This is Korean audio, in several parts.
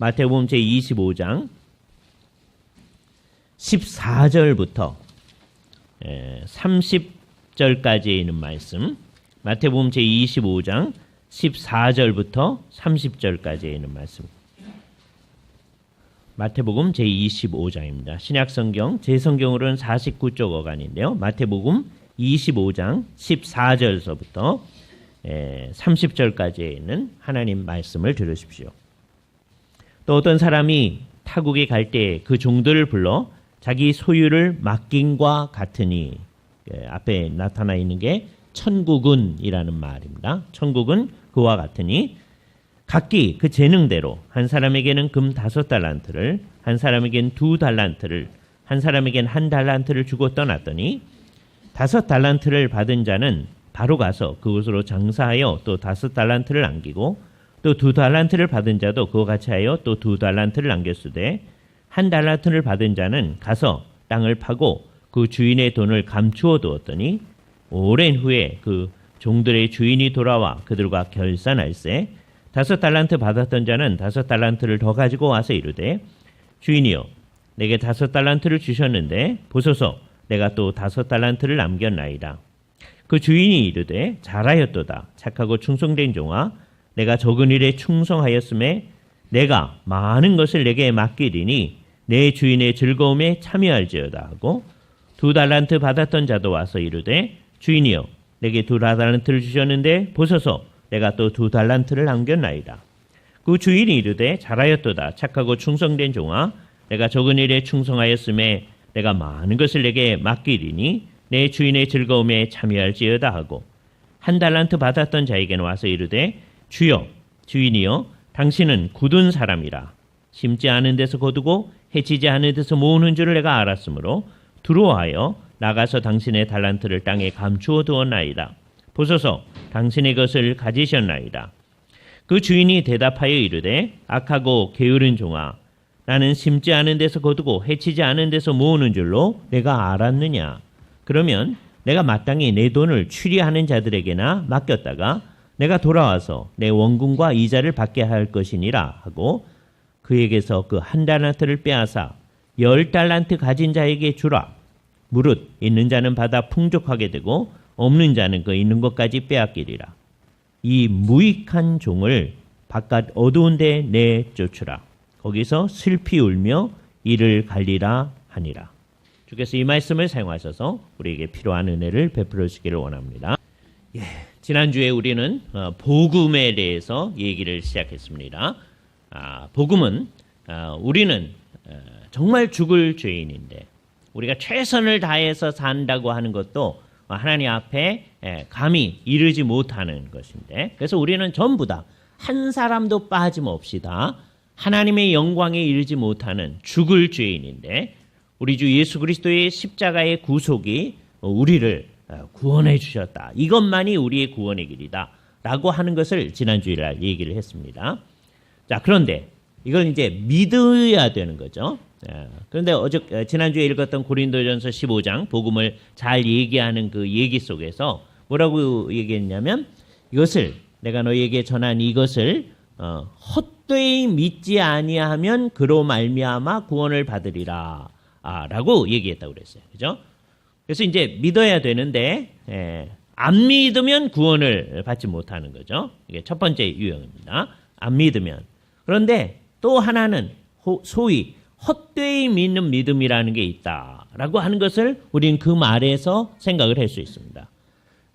마태복음 제25장 14절부터 30절까지에 있는 말씀, 마태복음 제25장 14절부터 30절까지에 있는 말씀. 마태복음 제25장입니다. 신약성경, 제 성경으로는 49쪽 어간인데요. 마태복음 25장 14절서부터 30절까지에 있는 하나님 말씀을 들으십시오. 또 어떤 사람이 타국에 갈 때 그 종들을 불러 자기 소유를 맡김과 같으니, 앞에 나타나 있는 게 천국은이라는 말입니다. 천국은 그와 같으니 각기 그 재능대로 한 사람에게는 금 5달란트를, 한 사람에게는 2달란트를, 한 사람에게는 1달란트를 주고 떠났더니 5달란트를 받은 자는 바로 가서 그곳으로 장사하여 또 5달란트를 남기고, 또 2달란트를 받은 자도 그와 같이 하여 또 2달란트를 남겼으되, 1달란트를 받은 자는 가서 땅을 파고 그 주인의 돈을 감추어 두었더니 오랜 후에 그 종들의 주인이 돌아와 그들과 결산할세, 5달란트 받았던 자는 5달란트를 더 가지고 와서 이르되, 주인이여, 내게 5달란트를 주셨는데 보소서, 내가 또 5달란트를 남겼나이다. 그 주인이 이르되, 잘하였도다, 착하고 충성된 종아, 내가 적은 일에 충성하였음에 내가 많은 것을 내게 맡기리니 내 주인의 즐거움에 참여할지어다 하고, 2달란트 받았던 자도 와서 이르되, 주인이여, 내게 2달란트를 주셨는데 보소서, 내가 또 2달란트를 남겼나이다. 그 주인이 이르되, 잘하였도다, 착하고 충성된 종아, 내가 적은 일에 충성하였음에 내가 많은 것을 내게 맡기리니 내 주인의 즐거움에 참여할지어다 하고, 1달란트 받았던 자에게는 와서 이르되, 주여, 주인이여, 당신은 굳은 사람이라. 심지 않은 데서 거두고 해치지 않은 데서 모으는 줄을 내가 알았으므로 두려워하여 나가서 당신의 달란트를 땅에 감추어 두었나이다. 보소서, 당신의 것을 가지셨나이다. 그 주인이 대답하여 이르되, 악하고 게으른 종아, 나는 심지 않은 데서 거두고 해치지 않은 데서 모으는 줄로 내가 알았느냐. 그러면 내가 마땅히 내 돈을 추리하는 자들에게나 맡겼다가 내가 돌아와서 내 원금과 이자를 받게 할 것이니라 하고, 그에게서 그 1달란트를 빼앗아 10달란트 가진 자에게 주라. 무릇 있는 자는 받아 풍족하게 되고 없는 자는 그 있는 것까지 빼앗기리라. 이 무익한 종을 바깥 어두운 데 내쫓으라. 거기서 슬피 울며 이를 갈리라 하니라. 주께서 이 말씀을 사용하셔서 우리에게 필요한 은혜를 베풀어 주시기를 원합니다. 지난주에 우리는 복음에 대해서 얘기를 시작했습니다. 복음은 우리는 정말 죽을 죄인인데 우리가 최선을 다해서 산다고 하는 것도 하나님 앞에 감히 이르지 못하는 것인데, 그래서 우리는 전부 다 한 사람도 빠짐없이 다 하나님의 영광에 이르지 못하는 죽을 죄인인데, 우리 주 예수 그리스도의 십자가의 구속이 우리를 구원해 주셨다. 이것만이 우리의 구원의 길이다. 라고 하는 것을 지난주에 얘기를 했습니다. 자, 그런데 이걸 이제 믿어야 되는 거죠. 그런데 지난주에 읽었던 고린도전서 15장 복음을 잘 얘기하는 그 얘기 속에서 뭐라고 얘기했냐면, 이것을 내가 너희에게 전한 이것을 헛되이 믿지 아니하면 그로 말미암아 구원을 받으리라 라고 얘기했다고 그랬어요. 그죠? 그래서 이제 믿어야 되는데 안 믿으면 구원을 받지 못하는 거죠. 이게 첫 번째 유형입니다. 안 믿으면. 그런데 또 하나는 소위 헛되이 믿는 믿음이라는 게 있다라고 하는 것을 우리는 그 말에서 생각을 할 수 있습니다.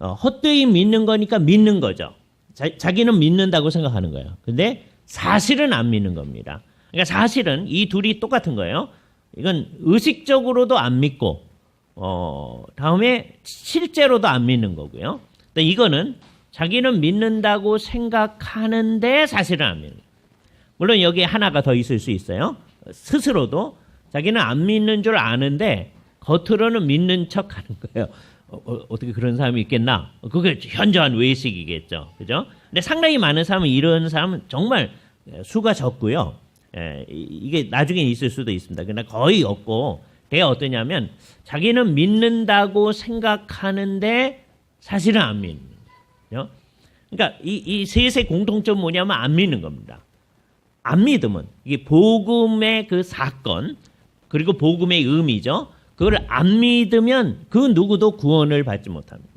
헛되이 믿는 거니까 믿는 거죠. 자기는 믿는다고 생각하는 거예요. 근데 사실은 안 믿는 겁니다. 그러니까 사실은 이 둘이 똑같은 거예요. 이건 의식적으로도 안 믿고 다음에 실제로도 안 믿는 거고요. 이거는 자기는 믿는다고 생각하는데 사실은 안 믿는 거예요. 물론 여기에 하나가 더 있을 수 있어요. 스스로도 자기는 안 믿는 줄 아는데 겉으로는 믿는 척 하는 거예요. 어떻게 그런 사람이 있겠나? 그게 현저한 외식이겠죠. 그죠? 근데 상당히 많은 사람은, 이런 사람은 정말 수가 적고요. 이게 나중에 있을 수도 있습니다. 그러나 거의 없고, 그게 어떠냐면 자기는 믿는다고 생각하는데 사실은 안 믿는 거예요. 그러니까 이 셋의 공통점 뭐냐면 안 믿는 겁니다. 안 믿으면 이게 복음의 그 사건 그리고 복음의 의미죠. 그걸 안 믿으면 그 누구도 구원을 받지 못합니다.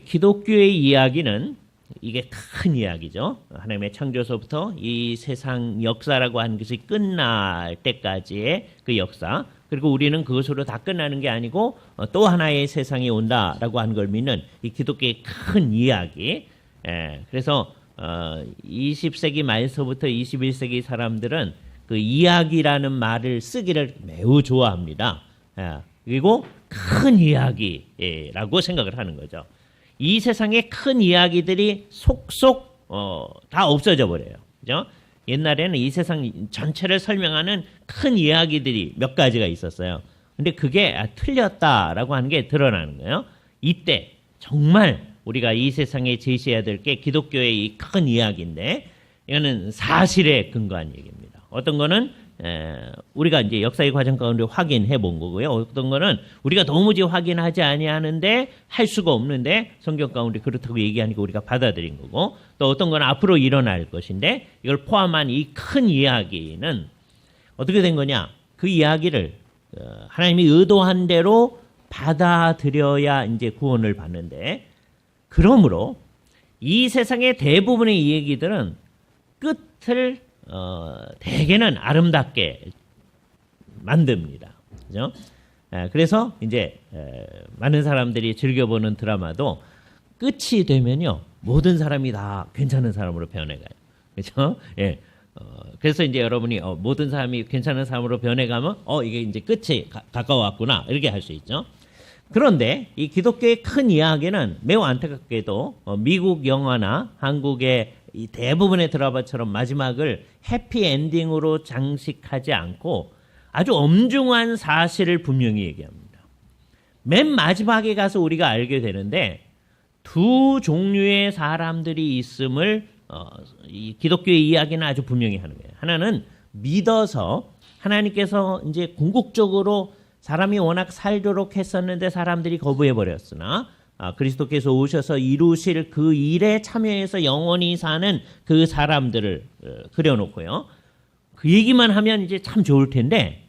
기독교의 이야기는 이게 큰 이야기죠. 하나님의 창조서부터 이 세상 역사라고 하는 것이 끝날 때까지의 그 역사. 그리고 우리는 그것으로 다 끝나는 게 아니고 또 하나의 세상이 온다라고 하는 걸 믿는 이 기독교의 큰 이야기. 그래서 20세기 말서부터 21세기 사람들은 그 이야기라는 말을 쓰기를 매우 좋아합니다. 그리고 큰 이야기라고 생각을 하는 거죠. 이 세상의 큰 이야기들이 속속 다 없어져 버려요. 그죠? 옛날에는 이 세상 전체를 설명하는 큰 이야기들이 몇 가지가 있었어요. 근데 그게 틀렸다라고 하는 게 드러나는 거예요. 이때 정말 우리가 이 세상에 제시해야 될 게 기독교의 이 큰 이야기인데 이거는 사실에 근거한 얘기입니다. 어떤 거는 우리가 이제 역사의 과정 가운데 확인해 본 거고요. 어떤 거는 우리가 도무지 확인하지 아니하는데 할 수가 없는데 성경 가운데 그렇다고 얘기하니까 우리가 받아들인 거고, 또 어떤 건 앞으로 일어날 것인데 이걸 포함한 이 큰 이야기는 어떻게 된 거냐? 그 이야기를 하나님이 의도한 대로 받아들여야 이제 구원을 받는데, 그러므로 이 세상의 대부분의 이 얘기들은 끝을 대개는 아름답게 만듭니다. 그죠? 그래서 이제 많은 사람들이 즐겨보는 드라마도 끝이 되면요 모든 사람이 다 괜찮은 사람으로 변해가요. 그렇죠? 예. 그래서 이제 여러분이 모든 사람이 괜찮은 사람으로 변해가면 이게 이제 끝이 가까워왔구나 이렇게 할 수 있죠. 그런데 이 기독교의 큰 이야기는 매우 안타깝게도 미국 영화나 한국의 이 대부분의 드라마처럼 마지막을 해피엔딩으로 장식하지 않고 아주 엄중한 사실을 분명히 얘기합니다. 맨 마지막에 가서 우리가 알게 되는데 두 종류의 사람들이 있음을 이 기독교의 이야기는 아주 분명히 하는 거예요. 하나는 믿어서 하나님께서 이제 궁극적으로 사람이 워낙 살도록 했었는데 사람들이 거부해버렸으나 그리스도께서 오셔서 이루실 그 일에 참여해서 영원히 사는 그 사람들을 그려놓고요. 그 얘기만 하면 이제 참 좋을 텐데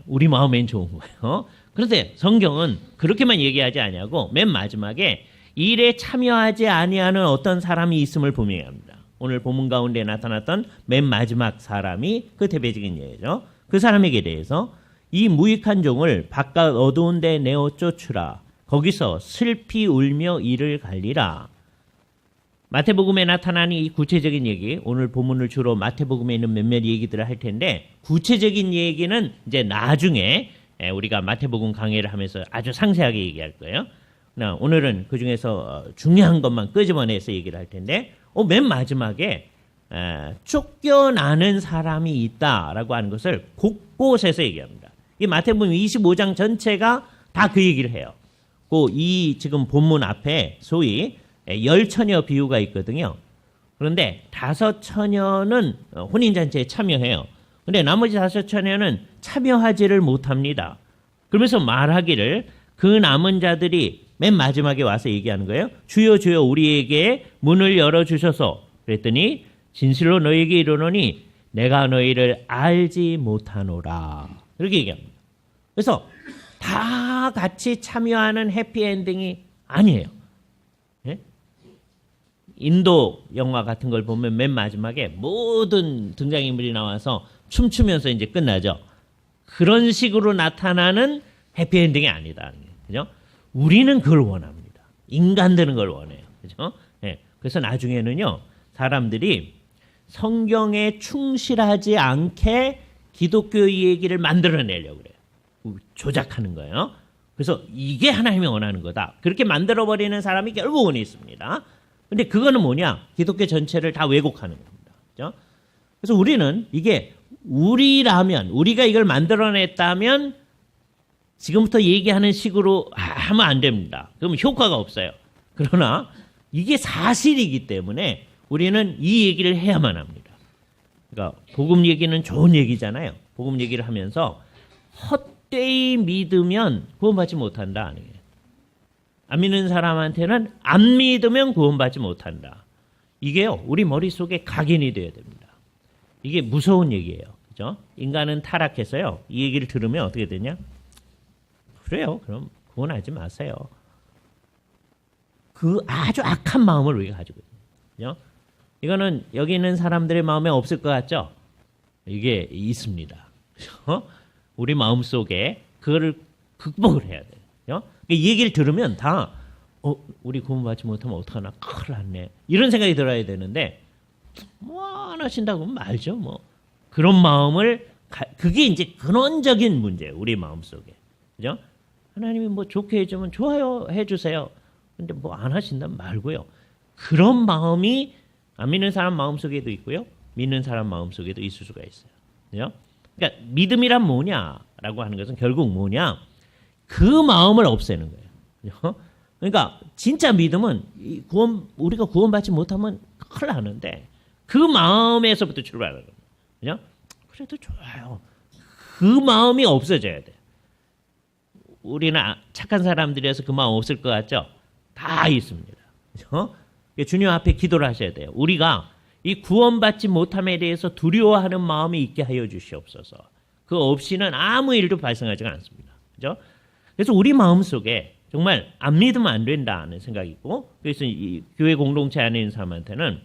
우리 마음엔 좋은 거예요. 그런데 성경은 그렇게만 얘기하지 아니하고 맨 마지막에 일에 참여하지 아니하는 어떤 사람이 있음을 분명히 합니다. 오늘 본문 가운데 나타났던 맨 마지막 사람이 그 대표적인 예죠. 그 사람에게 대해서 이 무익한 종을 바깥 어두운 데 내어 쫓으라. 거기서 슬피 울며 이를 갈리라. 마태복음에 나타나는 이 구체적인 얘기, 오늘 본문을 주로 마태복음에 있는 몇몇 얘기들을 할 텐데 구체적인 얘기는 이제 나중에 우리가 마태복음 강해를 하면서 아주 상세하게 얘기할 거예요. 오늘은 그 중에서 중요한 것만 끄집어내서 얘기를 할 텐데 맨 마지막에 쫓겨나는 사람이 있다라고 하는 것을 곳곳에서 얘기합니다. 이 마태복음 25장 전체가 다 그 얘기를 해요. 이 지금 본문 앞에 소위 10처녀 비유가 있거든요. 그런데 5처녀는 혼인잔치에 참여해요. 그런데 나머지 5처녀는 참여하지를 못합니다. 그러면서 말하기를 그 남은 자들이 맨 마지막에 와서 얘기하는 거예요. 주여 주여 우리에게 문을 열어주셔서. 그랬더니 진실로 너희에게 이르노니 내가 너희를 알지 못하노라. 이렇게 얘기합니다. 그래서 다 같이 참여하는 해피엔딩이 아니에요. 예? 인도 영화 같은 걸 보면 맨 마지막에 모든 등장인물이 나와서 춤추면서 이제 끝나죠. 그런 식으로 나타나는 해피엔딩이 아니다. 그죠? 우리는 그걸 원합니다. 인간들은 그걸 원해요. 그죠? 예. 그래서 나중에는요, 사람들이 성경에 충실하지 않게 기독교의 얘기를 만들어내려고 그래요. 조작하는 거예요. 그래서 이게 하나님이 원하는 거다. 그렇게 만들어버리는 사람이 결국은 있습니다. 근데 그거는 뭐냐? 기독교 전체를 다 왜곡하는 겁니다. 그죠? 그래서 우리는 이게 우리라면, 우리가 이걸 만들어냈다면 지금부터 얘기하는 식으로 하면 안 됩니다. 그럼 효과가 없어요. 그러나 이게 사실이기 때문에 우리는 이 얘기를 해야만 합니다. 그러니까 복음 얘기는 좋은 얘기잖아요. 복음 얘기를 하면서 헛되이 믿으면 구원받지 못한다. 안 믿는 사람한테는 안 믿으면 구원받지 못한다. 이게요, 우리 머릿속에 각인이 되어야 됩니다. 이게 무서운 얘기예요. 그죠? 인간은 타락해서요. 이 얘기를 들으면 어떻게 되냐? 그래요. 그럼 구원하지 마세요. 그 아주 악한 마음을 우리가 가지고 있거든요. 이거는 여기 있는 사람들의 마음에 없을 것 같죠? 이게 있습니다. 우리 마음 속에 그거를 극복을 해야 돼요. 이 얘기를 들으면 다 우리 구원받지 못하면 어떡하나 큰일 났네 이런 생각이 들어야 되는데 뭐 안 하신다고 하면 말죠. 뭐 그런 마음을 그게 이제 근원적인 문제예요. 우리 마음 속에. 그죠? 하나님이 뭐 좋게 해주면 좋아요 해주세요. 근데 뭐 안 하신다면 말고요. 그런 마음이 안 믿는 사람 마음 속에도 있고요. 믿는 사람 마음 속에도 있을 수가 있어요. 그죠? 그러니까 믿음이란 뭐냐라고 하는 것은 결국 뭐냐? 그 마음을 없애는 거예요. 그죠? 그러니까 진짜 믿음은 우리가 구원받지 못하면 큰일 나는데 그 마음에서부터 출발하는 겁니다. 그죠? 그래도 좋아요. 그 마음이 없어져야 돼. 우리는 착한 사람들이어서 그 마음 없을 것 같죠? 다 있습니다. 그죠? 주님 앞에 기도를 하셔야 돼요. 우리가 이 구원받지 못함에 대해서 두려워하는 마음이 있게 하여 주시옵소서. 그 없이는 아무 일도 발생하지가 않습니다. 그죠? 그래서 우리 마음 속에 정말 안 믿으면 안 된다는 생각이 있고, 그래서 이 교회 공동체 안에 있는 사람한테는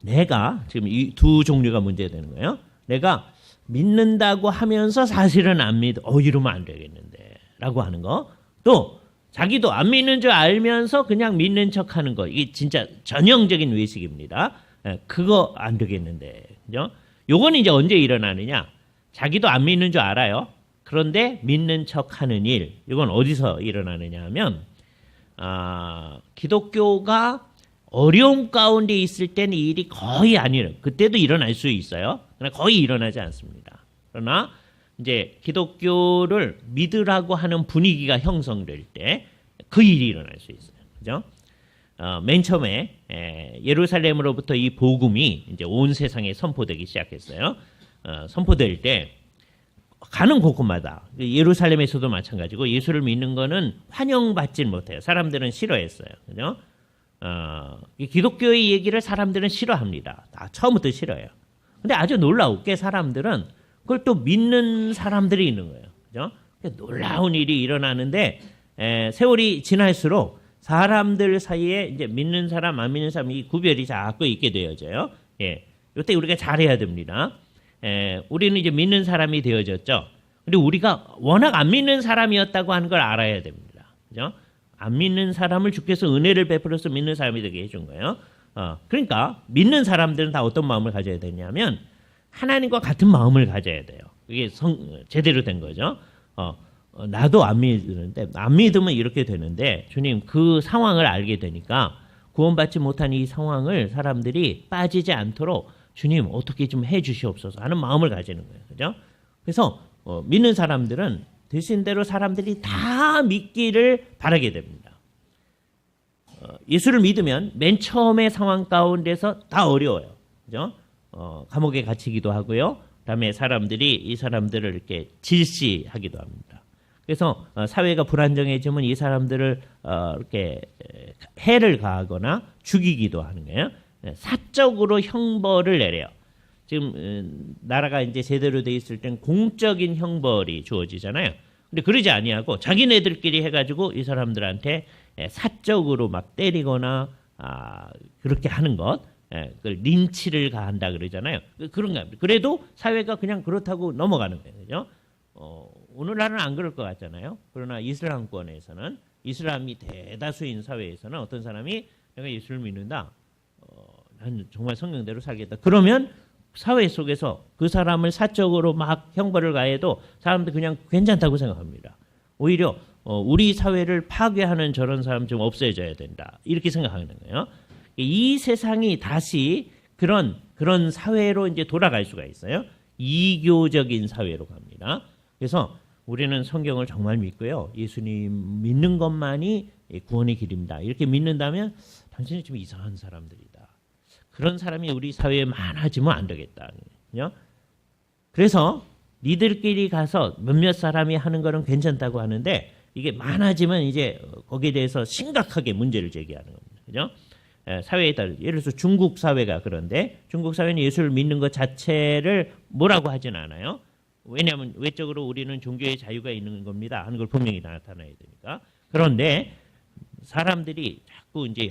내가 지금 이 두 종류가 문제되는 거예요. 내가 믿는다고 하면서 사실은 안 믿어. 이러면 안 되겠는데 라고 하는 거. 또 자기도 안 믿는 줄 알면서 그냥 믿는 척하는 거. 이게 진짜 전형적인 외식입니다. 그거 안 되겠는데. 그죠? 요거는 이제 언제 일어나느냐? 자기도 안 믿는 줄 알아요. 그런데 믿는 척하는 일. 이건 어디서 일어나느냐 하면 기독교가 어려움 가운데 있을 때는 이 일이 거의 안 일어나요. 그때도 일어날 수 있어요. 그러나 거의 일어나지 않습니다. 그러나 이제 기독교를 믿으라고 하는 분위기가 형성될 때 그 일이 일어날 수 있어요. 그죠? 맨 처음에 예루살렘으로부터 이 복음이 이제 온 세상에 선포되기 시작했어요. 선포될 때 가는 곳곳마다 예루살렘에서도 마찬가지고 예수를 믿는 거는 환영받지 못해요. 사람들은 싫어했어요. 그죠? 기독교의 얘기를 사람들은 싫어합니다. 다 처음부터 싫어해요. 근데 아주 놀라우게 사람들은 그걸 또 믿는 사람들이 있는 거예요. 그죠? 놀라운 일이 일어나는데 세월이 지날수록 사람들 사이에 이제 믿는 사람, 안 믿는 사람 이 구별이 자꾸 있게 되어져요. 예, 이때 우리가 잘해야 됩니다. 우리는 이제 믿는 사람이 되어졌죠. 근데 우리가 워낙 안 믿는 사람이었다고 하는 걸 알아야 됩니다. 그죠? 안 믿는 사람을 주께서 은혜를 베풀어서 믿는 사람이 되게 해준 거예요. 그러니까 믿는 사람들은 다 어떤 마음을 가져야 되냐면 하나님과 같은 마음을 가져야 돼요. 이게 제대로 된 거죠. 나도 안 믿는데 안 믿으면 이렇게 되는데 주님 그 상황을 알게 되니까 구원받지 못한 이 상황을 사람들이 빠지지 않도록 주님 어떻게 좀 해주시옵소서 하는 마음을 가지는 거예요. 그죠? 그래서 믿는 사람들은 되신 대로 사람들이 다 믿기를 바라게 됩니다. 예수를 믿으면 맨 처음의 상황 가운데서 다 어려워요. 그죠? 감옥에 갇히기도 하고요. 그다음에 사람들이 이 사람들을 이렇게 질시하기도 합니다. 그래서 사회가 불안정해지면 이 사람들을 이렇게 해를 가하거나 죽이기도 하는 거예요. 사적으로 형벌을 내려요. 지금 나라가 이제 제대로 돼 있을 땐 공적인 형벌이 주어지잖아요. 근데 그러지 아니하고 자기네들끼리 해가지고 이 사람들한테 사적으로 막 때리거나 그렇게 하는 것, 그 린치를 가한다 그러잖아요. 그런 겁니다. 그래도 사회가 그냥 그렇다고 넘어가는 거예요. 그죠? 오늘날은 안 그럴 것 같잖아요. 그러나 이슬람권에서는 이슬람이 대다수인 사회에서는 어떤 사람이 내가 예수를 믿는다. 난 정말 성경대로 살겠다. 그러면 사회 속에서 그 사람을 사적으로 막 형벌을 가해도 사람들 그냥 괜찮다고 생각합니다. 오히려 우리 사회를 파괴하는 저런 사람 좀 없애져야 된다. 이렇게 생각하는 거예요. 이 세상이 다시 그런 사회로 이제 돌아갈 수가 있어요. 이교적인 사회로 갑니다. 그래서 우리는 성경을 정말 믿고요. 예수님 믿는 것만이 구원의 길입니다. 이렇게 믿는다면 당신은 좀 이상한 사람들이다. 그런 사람이 우리 사회에 많아지면 안 되겠다. 그래서 니들끼리 가서 몇몇 사람이 하는 거는 괜찮다고 하는데 이게 많아지면 이제 거기에 대해서 심각하게 문제를 제기하는 겁니다. 그죠? 사회에 따라 예를 들어서 중국 사회가 그런데 중국 사회는 예수를 믿는 것 자체를 뭐라고 하진 않아요. 왜냐하면 외적으로 우리는 종교의 자유가 있는 겁니다 하는 걸 분명히 나타나야 되니까. 그런데 사람들이 자꾸 이제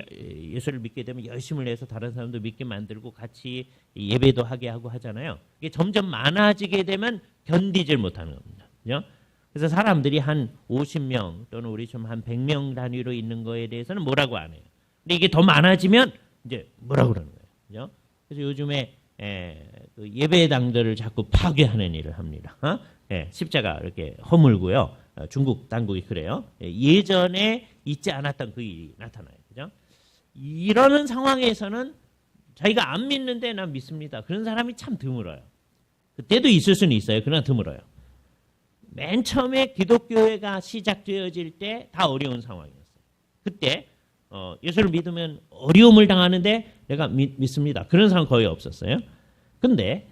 예수를 믿게 되면 열심을 내서 다른 사람도 믿게 만들고 같이 예배도 하게 하고 하잖아요. 이게 점점 많아지게 되면 견디질 못하는 겁니다. 그죠? 그래서 사람들이 한 50명 또는 우리 좀 한 100명 단위로 있는 거에 대해서는 뭐라고 안 해요. 근데 이게 더 많아지면 이제 뭐라고 그러는 거예요. 그죠? 그래서 요즘에 그 예배당들을 자꾸 파괴하는 일을 합니다. 십자가 이렇게 허물고요. 중국 당국이 그래요. 예전에 있지 않았던 그 일이 나타나요. 그죠? 이러는 상황에서는 자기가 안 믿는데 난 믿습니다. 그런 사람이 참 드물어요. 그때도 있을 수는 있어요. 그러나 드물어요. 맨 처음에 기독교회가 시작되어질 때 다 어려운 상황이었어요. 그때 예수를 믿으면 어려움을 당하는데 내가 믿습니다. 그런 사람 거의 없었어요. 근데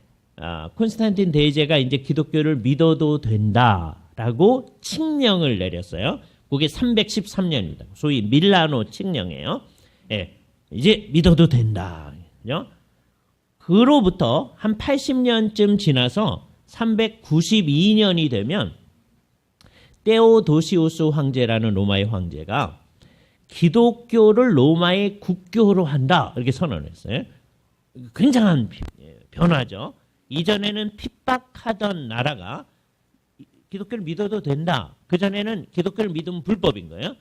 콘스탄틴 대제가 이제 기독교를 믿어도 된다라고 칙령을 내렸어요. 그게 313년입니다. 소위 밀라노 칙령이에요. 예, 이제 믿어도 된다. 그죠? 그로부터 한 80년쯤 지나서 392년이 되면 테오도시우스 황제라는 로마의 황제가 기독교를 로마의 국교로 한다 이렇게 선언했어요. 굉장한 변화죠. 이전에는 핍박하던 나라가 기독교를 믿어도 된다. 그전에는 기독교를 믿으면 불법인 거예요.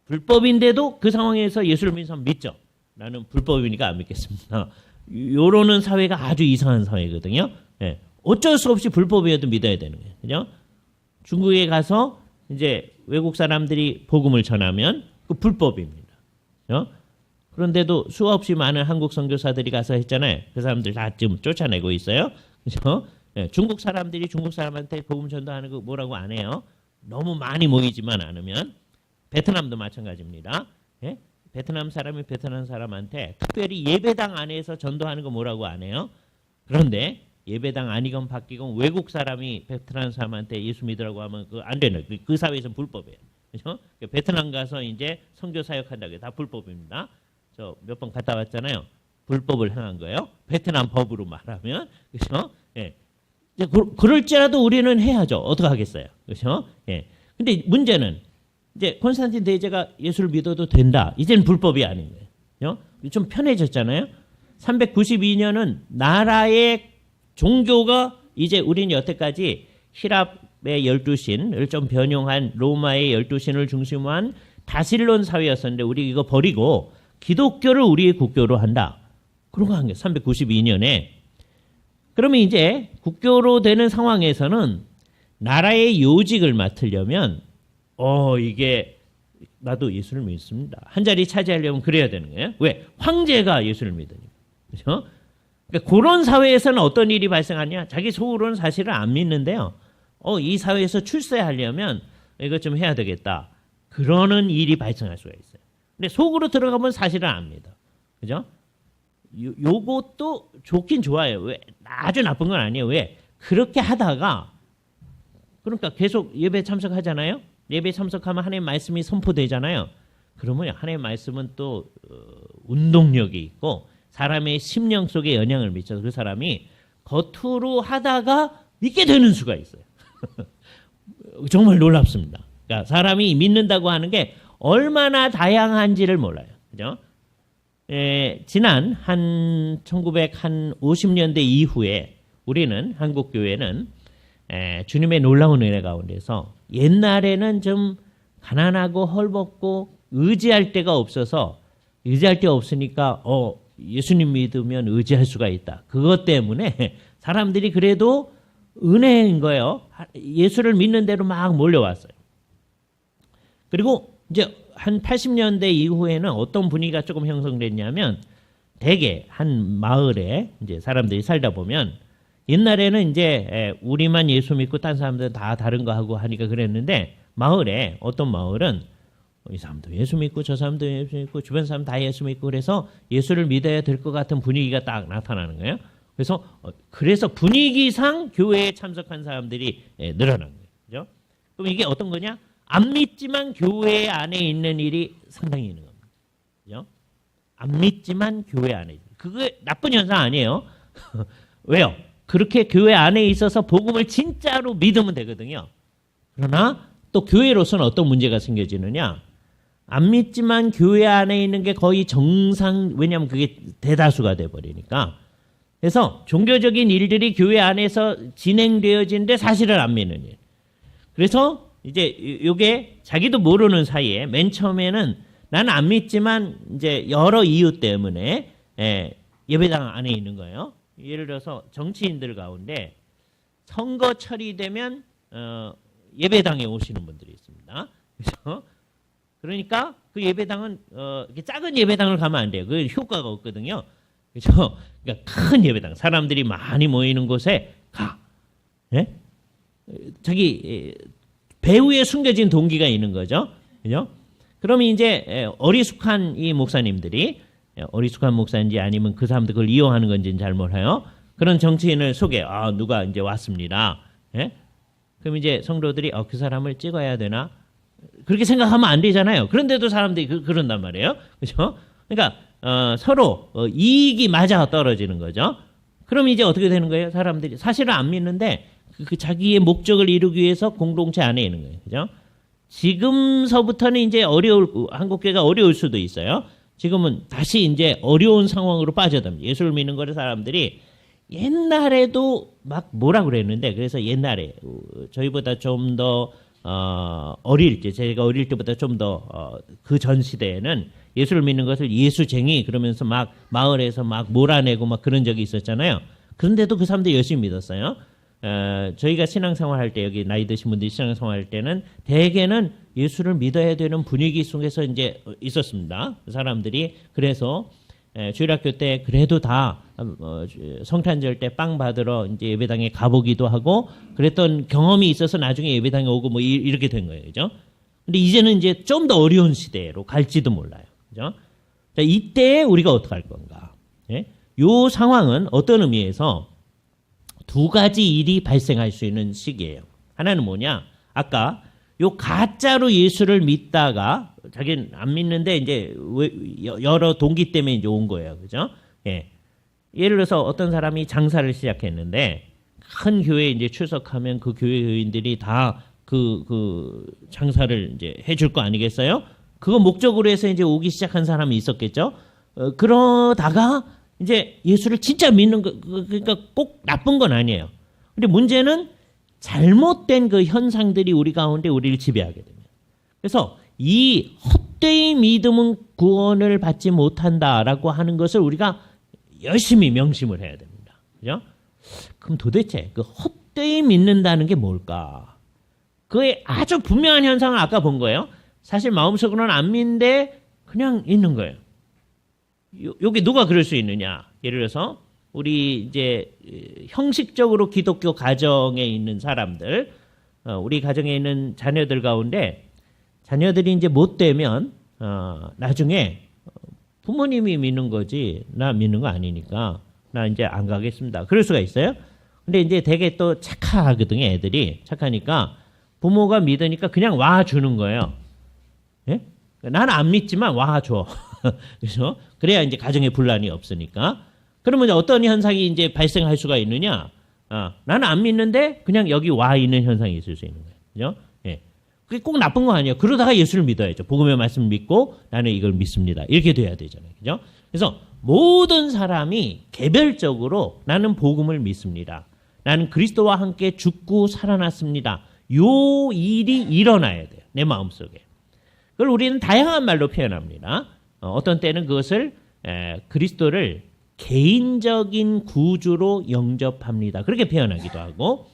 불법인데도 그 상황에서 예수를 믿는 사람 믿죠. 나는 불법이니까 안 믿겠습니다. 요러는 사회가 아주 이상한 사회거든요. 예. 어쩔 수 없이 불법이어도 믿어야 되는 거예요. 그죠? 중국에 가서 이제 외국 사람들이 복음을 전하면 그 불법입니다. 그죠? 그런데도 수없이 많은 한국 선교사들이 가서 했잖아요. 그 사람들 다 지금 쫓아내고 있어요. 그죠? 예. 중국 사람들이 중국 사람한테 복음 전도하는 거 뭐라고 안 해요. 너무 많이 모이지만 않으면. 베트남도 마찬가지입니다. 예? 베트남 사람이 베트남 사람한테 특별히 예배당 안에서 전도하는 거 뭐라고 안 해요. 그런데 예배당 아니건 바뀌건 외국 사람이 베트남 사람한테 예수 믿으라고 하면 그거 안 되는 그 사회에서 불법이에요. 그렇죠? 베트남 가서 이제 선교 사역한다고 해서 다 불법입니다. 저 몇 번 갔다 왔잖아요. 불법을 행한 거예요. 베트남 법으로 말하면 그렇죠? 예. 그럴지라도 우리는 해야죠. 어떻게 하겠어요? 그렇죠? 예. 근데 문제는 이제 콘스탄틴 대제가 예수를 믿어도 된다. 이제는 불법이 아닌 거예요. 좀 편해졌잖아요. 392년은 나라의 종교가 이제 우리는 여태까지 히랍의 12신을 좀 변형한 로마의 12신을 중심으로 한 다실론 사회였었는데 우리 이거 버리고 기독교를 우리의 국교로 한다. 그런 거 한 거예요. 392년에. 그러면 이제 국교로 되는 상황에서는 나라의 요직을 맡으려면 이게 나도 예수를 믿습니다. 한 자리 차지하려면 그래야 되는 거예요. 왜? 황제가 예수를 믿으니까. 그렇죠? 그러니까 그런 사회에서는 어떤 일이 발생하냐? 자기 속으로는 사실은 안 믿는데요. 이 사회에서 출세하려면 이것 좀 해야 되겠다. 그러는 일이 발생할 수가 있어요. 근데 속으로 들어가면 사실은 안 믿어. 그죠? 요것도 좋긴 좋아요. 왜? 아주 나쁜 건 아니에요. 왜? 그렇게 하다가 그러니까 계속 예배 참석하잖아요. 예배 참석하면 하나님의 말씀이 선포되잖아요. 그러면 하나님의 말씀은 또 운동력이 있고 사람의 심령 속에 영향을 미쳐서 그 사람이 겉으로 하다가 믿게 되는 수가 있어요. 정말 놀랍습니다. 그러니까 사람이 믿는다고 하는 게 얼마나 다양한지를 몰라요. 그죠? 지난 한 1950년대 이후에 우리는 한국 교회는 주님의 놀라운 은혜 가운데서 옛날에는 좀 가난하고 헐벗고 의지할 데가 없어서 의지할 데 없으니까 예수님 믿으면 의지할 수가 있다. 그것 때문에 사람들이 그래도 은혜인 거예요. 예수를 믿는 대로 막 몰려왔어요. 그리고 이제 한 80년대 이후에는 어떤 분위기가 조금 형성됐냐면 대개 한 마을에 이제 사람들이 살다 보면 옛날에는 이제 우리만 예수 믿고 딴 사람들은 다 다른 거 하고 하니까 그랬는데 마을에 어떤 마을은 이 사람도 예수 믿고 저 사람도 예수 믿고 주변 사람 다 예수 믿고 그래서 예수를 믿어야 될 것 같은 분위기가 딱 나타나는 거예요. 그래서 분위기상 교회에 참석한 사람들이 늘어난 거예요. 그죠? 그럼 이게 어떤 거냐? 안 믿지만 교회 안에 있는 일이 상당히 있는 겁니다. 그죠? 안 믿지만 교회 안에. 그게 나쁜 현상 아니에요. 왜요? 그렇게 교회 안에 있어서 복음을 진짜로 믿으면 되거든요. 그러나 또 교회로서는 어떤 문제가 생겨지느냐? 안 믿지만 교회 안에 있는 게 거의 정상, 왜냐하면 그게 대다수가 돼버리니까. 그래서 종교적인 일들이 교회 안에서 진행되어지는데 사실은 안 믿는 일. 그래서 이제 요게 자기도 모르는 사이에 맨 처음에는 나는 안 믿지만 이제 여러 이유 때문에 예배당 안에 있는 거예요. 예를 들어서 정치인들 가운데 선거철이 되면 예배당에 오시는 분들이 있습니다. 그래서 그러니까 그 예배당은 이렇게 작은 예배당을 가면 안 돼요. 그 효과가 없거든요. 그래서 그러니까 큰 예배당, 사람들이 많이 모이는 곳에 가. 예? 자기 배후에 숨겨진 동기가 있는 거죠. 그죠? 그러면 이제 어리숙한 이 목사님들이 어리숙한 목사인지 아니면 그 사람들 그걸 이용하는 건지는 잘 몰라요. 그런 정치인을 소개. 누가 이제 왔습니다. 예? 그럼 이제 성도들이 그 사람을 찍어야 되나? 그렇게 생각하면 안 되잖아요. 그런데도 사람들이 그런단 말이에요. 그렇죠? 그러니까 서로 이익이 맞아 떨어지는 거죠. 그럼 이제 어떻게 되는 거예요? 사람들이 사실은 안 믿는데 그 자기의 목적을 이루기 위해서 공동체 안에 있는 거예요. 그죠? 지금서부터는 이제 한국교회가 어려울 수도 있어요. 지금은 다시 이제 어려운 상황으로 빠져듭니다. 예수를 믿는 거를 사람들이 옛날에도 막 뭐라 그랬는데, 그래서 옛날에 저희보다 좀 더 어릴 때, 제가 어릴 때보다 좀 더 그 전 시대에는 예수를 믿는 것을 예수쟁이 그러면서 막 마을에서 막 몰아내고 막 그런 적이 있었잖아요. 그런데도 그 사람들이 열심히 믿었어요. 저희가 신앙생활 할 때, 여기 나이 드신 분들이 신앙생활 할 때는 대개는 예수를 믿어야 되는 분위기 속에서 이제 있었습니다. 사람들이. 그래서 주일학교 때 그래도 다 성탄절 때 빵 받으러 이제 예배당에 가보기도 하고 그랬던 경험이 있어서 나중에 예배당에 오고 뭐 이렇게 된 거예요. 그죠? 근데 이제는 이제 좀 더 어려운 시대로 갈지도 몰라요. 그죠? 자, 이때 우리가 어떻게 할 건가? 예? 요 상황은 어떤 의미에서 두 가지 일이 발생할 수 있는 시기예요. 하나는 뭐냐? 아까 요 가짜로 예수를 믿다가 자기는 안 믿는데 이제 여러 동기 때문에 이제 온 거예요. 그죠? 예. 예를 들어서 어떤 사람이 장사를 시작했는데 큰 교회에 이제 출석하면 그 교회 교인들이 다 그 장사를 이제 해줄 거 아니겠어요? 그거 목적으로 해서 이제 오기 시작한 사람이 있었겠죠? 그러다가 이제 예수를 진짜 믿는 거, 그러니까 꼭 나쁜 건 아니에요. 근데 문제는 잘못된 그 현상들이 우리 가운데 우리를 지배하게 됩니다. 그래서 이 헛되이 믿음은 구원을 받지 못한다라고 하는 것을 우리가 열심히 명심을 해야 됩니다. 그죠? 그럼 도대체 그 헛되이 믿는다는 게 뭘까? 그의 아주 분명한 현상을 아까 본 거예요. 사실 마음속으로는 안 믿는데 그냥 있는 거예요. 여기 누가 그럴 수 있느냐? 예를 들어서 우리 이제 형식적으로 기독교 가정에 있는 사람들, 우리 가정에 있는 자녀들 가운데 자녀들이 이제 못 되면 나중에 부모님이 믿는 거지 나 믿는 거 아니니까 나 이제 안 가겠습니다. 그럴 수가 있어요. 근데 이제 되게 또 착하거든요. 애들이 착하니까 부모가 믿으니까 그냥 와주는 거예요. 예? 나는 안 믿지만 와줘. 그래서 그래야 이제 가정에 분란이 없으니까. 그러면 어떤 현상이 이제 발생할 수가 있느냐? 나는 안 믿는데 그냥 여기 와 있는 현상이 있을 수 있는 거예요. 그죠? 예. 그게 꼭 나쁜 거 아니에요. 그러다가 예수를 믿어야죠. 복음의 말씀을 믿고 나는 이걸 믿습니다. 이렇게 돼야 되잖아요. 그죠? 그래서 모든 사람이 개별적으로 나는 복음을 믿습니다. 나는 그리스도와 함께 죽고 살아났습니다. 요 일이 일어나야 돼요. 내 마음속에. 그걸 우리는 다양한 말로 표현합니다. 어떤 때는 그것을 그리스도를 개인적인 구주로 영접합니다. 그렇게 표현하기도 하고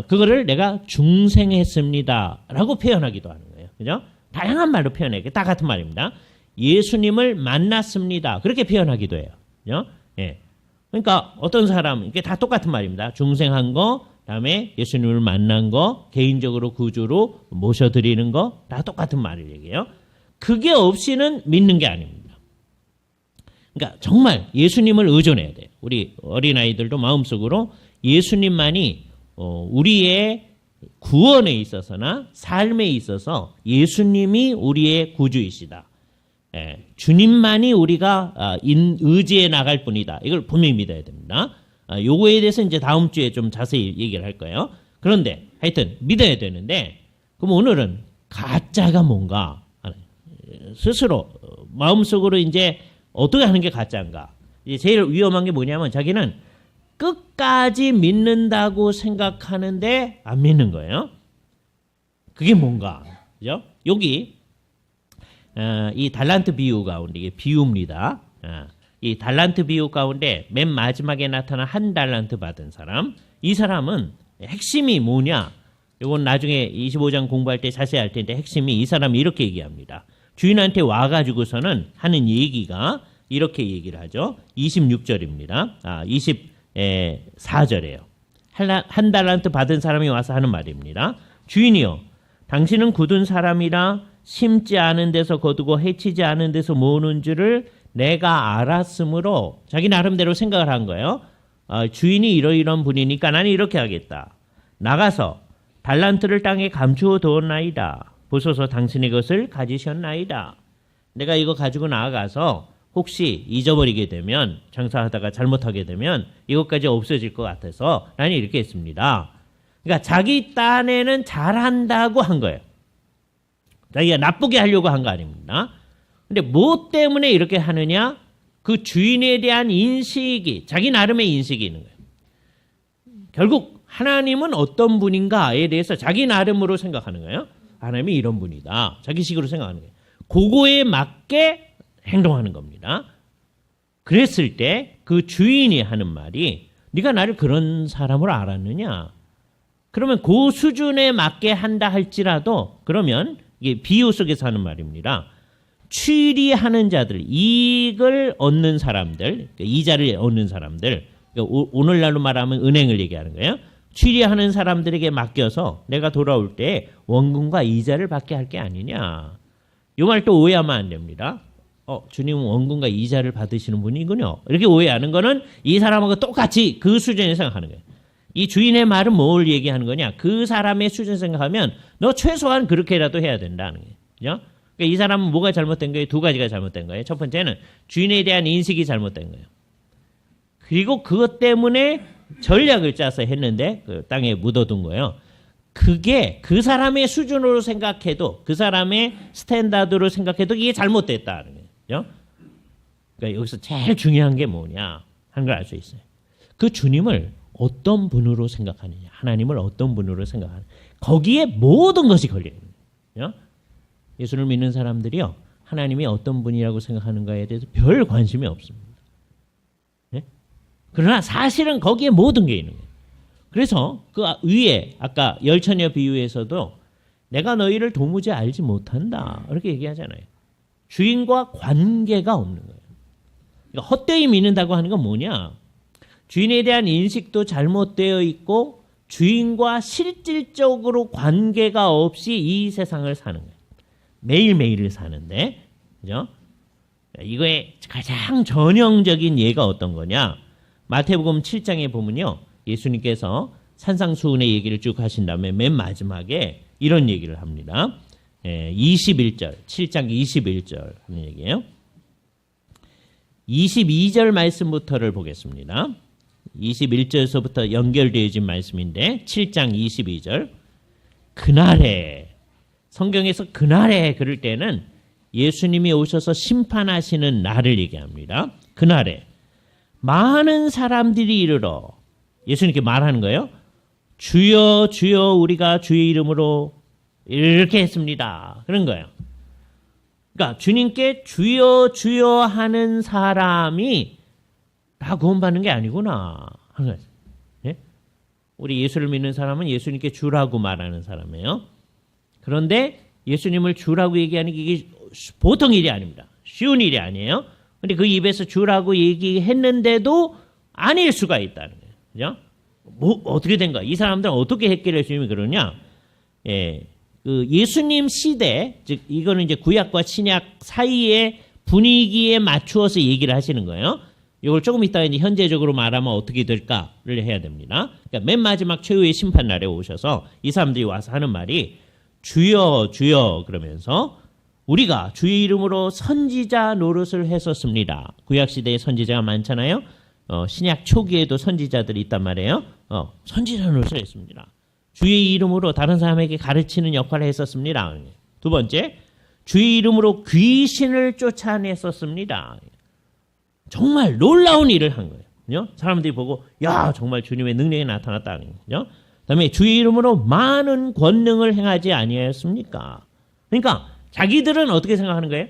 그거를 내가 중생했습니다. 라고 표현하기도 하는 거예요. 그죠? 다양한 말로 표현해요. 다 같은 말입니다. 예수님을 만났습니다. 그렇게 표현하기도 해요. 그죠? 예. 그러니까 어떤 사람, 이게 다 똑같은 말입니다. 중생한 거, 그다음에 예수님을 만난 거, 개인적으로 구주로 모셔드리는 거, 다 똑같은 말을 얘기해요. 그게 없이는 믿는 게 아닙니다. 그러니까 정말 예수님을 의존해야 돼요. 우리 어린아이들도 마음속으로 예수님만이 우리의 구원에 있어서나 삶에 있어서 예수님이 우리의 구주이시다. 주님만이 우리가 의지해 나갈 뿐이다. 이걸 분명히 믿어야 됩니다. 요거에 대해서 이제 다음 주에 좀 자세히 얘기를 할 거예요. 그런데 하여튼 믿어야 되는데, 그럼 오늘은 가짜가 뭔가 스스로 마음속으로 이제 어떻게 하는 게 가짜인가. 이제 제일 위험한 게 뭐냐면 자기는 끝까지 믿는다고 생각하는데 안 믿는 거예요. 그게 뭔가, 그죠? 여기 이 달란트 비유 가운데, 이게 비유입니다. 이 달란트 비유 가운데 맨 마지막에 나타난 한 달란트 받은 사람, 이 사람은 핵심이 뭐냐? 이건 나중에 25장 공부할 때 자세히 할 텐데, 핵심이 이 사람이 이렇게 얘기합니다. 주인한테 와가지고서는 하는 얘기가 이렇게 얘기를 하죠. 26절입니다. 24절이에요. 한 달란트 받은 사람이 와서 하는 말입니다. 주인이요, 당신은 굳은 사람이라 심지 않은 데서 거두고 해치지 않은 데서 모으는 줄을 내가 알았으므로, 자기 나름대로 생각을 한 거예요. 주인이 이러이러한 분이니까 나는 이렇게 하겠다. 나가서 달란트를 땅에 감추어 두었나이다. 보소서 당신의 것을 가지셨나이다. 내가 이거 가지고 나아가서 혹시 잊어버리게 되면, 장사하다가 잘못하게 되면 이것까지 없어질 것 같아서 나는 이렇게 했습니다. 그러니까 자기 딴에는 잘한다고 한 거예요. 자기가 나쁘게 하려고 한 거 아닙니다. 근데 뭐 때문에 이렇게 하느냐? 그 주인에 대한 인식이, 자기 나름의 인식이 있는 거예요. 결국 하나님은 어떤 분인가에 대해서 자기 나름으로 생각하는 거예요. 하나님이 이런 분이다. 자기식으로 생각하는 거예요. 그거에 맞게 행동하는 겁니다. 그랬을 때 그 주인이 하는 말이, 네가 나를 그런 사람으로 알았느냐? 그러면 그 수준에 맞게 한다 할지라도, 그러면 이게 비유 속에서 하는 말입니다. 취리하는 자들, 이익을 얻는 사람들, 이자를 얻는 사람들, 오늘날로 말하면 은행을 얘기하는 거예요. 취리하는 사람들에게 맡겨서 내가 돌아올 때 원금과 이자를 받게 할 게 아니냐. 이 말 또 오해하면 안 됩니다. 주님은 원금과 이자를 받으시는 분이군요. 이렇게 오해하는 거는 이 사람하고 똑같이 그 수준에 생각하는 거예요. 이 주인의 말은 뭘 얘기하는 거냐? 그 사람의 수준 생각하면 너 최소한 그렇게라도 해야 된다는 거예요. 그죠? 그러니까 이 사람은 뭐가 잘못된 거예요? 두 가지가 잘못된 거예요. 첫 번째는 주인에 대한 인식이 잘못된 거예요. 그리고 그것 때문에 전략을 짜서 했는데 그 땅에 묻어둔 거예요. 그게 그 사람의 수준으로 생각해도, 그 사람의 스탠다드로 생각해도 이게 잘못됐다는 거예요. 그죠? 그러니까 여기서 제일 중요한 게 뭐냐 하는 걸 알 수 있어요. 그 주님을 어떤 분으로 생각하느냐, 하나님을 어떤 분으로 생각하느냐, 거기에 모든 것이 걸려 있는 거예요. 예수를 믿는 사람들이요, 하나님이 어떤 분이라고 생각하는가에 대해서 별 관심이 없습니다. 네? 그러나 사실은 거기에 모든 게 있는 거예요. 그래서 그 위에 아까 열처녀 비유에서도 내가 너희를 도무지 알지 못한다 이렇게 얘기하잖아요. 주인과 관계가 없는 거예요. 그러니까 헛되이 믿는다고 하는 건 뭐냐? 주인에 대한 인식도 잘못되어 있고 주인과 실질적으로 관계가 없이 이 세상을 사는 거예요. 매일매일을 사는데, 그죠? 이거의 가장 전형적인 예가 어떤 거냐? 마태복음 7장에 보면요, 예수님께서 산상수훈의 얘기를 쭉 하신 다음에 맨 마지막에 이런 얘기를 합니다. 21절, 7장 21절 하는 얘기예요. 22절 말씀부터를 보겠습니다. 21절에서부터 연결되어진 말씀인데 7장 22절, 그날에, 성경에서 그날에 그럴 때는 예수님이 오셔서 심판하시는 날을 얘기합니다. 그날에 많은 사람들이 이르러, 예수님께 말하는 거예요. 주여 주여 우리가 주의 이름으로 이렇게 했습니다. 그런 거예요. 그러니까 주님께 주여 주여 하는 사람이 다 구원받는 게 아니구나 하는 거예요. 예? 우리 예수를 믿는 사람은 예수님께 주라고 말하는 사람이에요. 그런데 예수님을 주라고 얘기하는 게 이게 보통 일이 아닙니다. 쉬운 일이 아니에요. 근데 그 입에서 주라고 얘기했는데도 아닐 수가 있다는 거예요. 그죠? 뭐 어떻게 된 거야? 이 사람들은 어떻게 했길래 주님이 그러냐? 그 예수님 시대, 즉 이거는 이제 구약과 신약 사이의 분위기에 맞추어서 얘기를 하시는 거예요. 이걸 조금 이따가 이제 현재적으로 말하면 어떻게 될까를 해야 됩니다. 그러니까 맨 마지막 최후의 심판 날에 오셔서 이 사람들이 와서 하는 말이 주여 주여 그러면서 우리가 주의 이름으로 선지자 노릇을 했었습니다. 구약시대에 선지자가 많잖아요. 신약 초기에도 선지자들이 있단 말이에요. 선지자 노릇을 했습니다. 주의 이름으로 다른 사람에게 가르치는 역할을 했었습니다. 두 번째, 주의 이름으로 귀신을 쫓아냈었습니다. 정말 놀라운 일을 한 거예요. 사람들이 보고 야 정말 주님의 능력이 나타났다. 그다음에 주의 이름으로 많은 권능을 행하지 아니하였습니까? 그러니까 자기들은 어떻게 생각하는 거예요?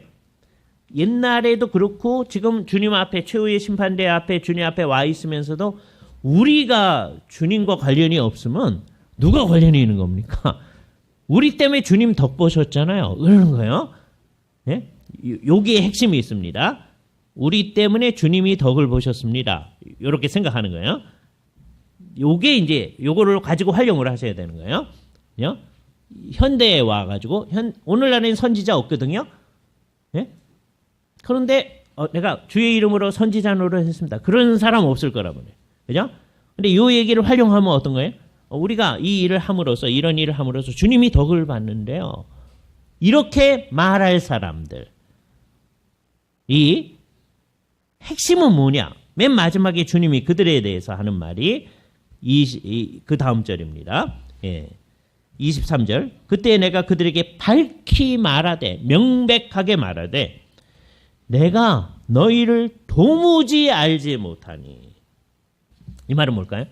옛날에도 그렇고 지금 주님 앞에 최후의 심판대 앞에 주님 앞에 와 있으면서도 우리가 주님과 관련이 없으면 누가 관련이 있는 겁니까? 우리 때문에 주님 덕 보셨잖아요. 그러는 거예요. 예? 여기에 핵심이 있습니다. 우리 때문에 주님이 덕을 보셨습니다. 이렇게 생각하는 거예요. 요게 이제 요거를 가지고 활용을 하셔야 되는 거예요. 현대에 와가지고 오늘날에는 선지자 없거든요. 예? 그런데 내가 주의 이름으로 선지자 노릇을 했습니다. 그런 사람 없을 거라고요. 그죠? 근데 요 얘기를 활용하면 어떤 거예요? 우리가 이 일을 함으로써 이런 일을 함으로써 주님이 덕을 받는데요. 이렇게 말할 사람들. 이 핵심은 뭐냐? 맨 마지막에 주님이 그들에 대해서 하는 말이 그 다음 절입니다. 예. 23절. 그때 내가 그들에게 밝히 말하되 명백하게 말하되 내가 너희를 도무지 알지 못하니. 이 말은 뭘까요?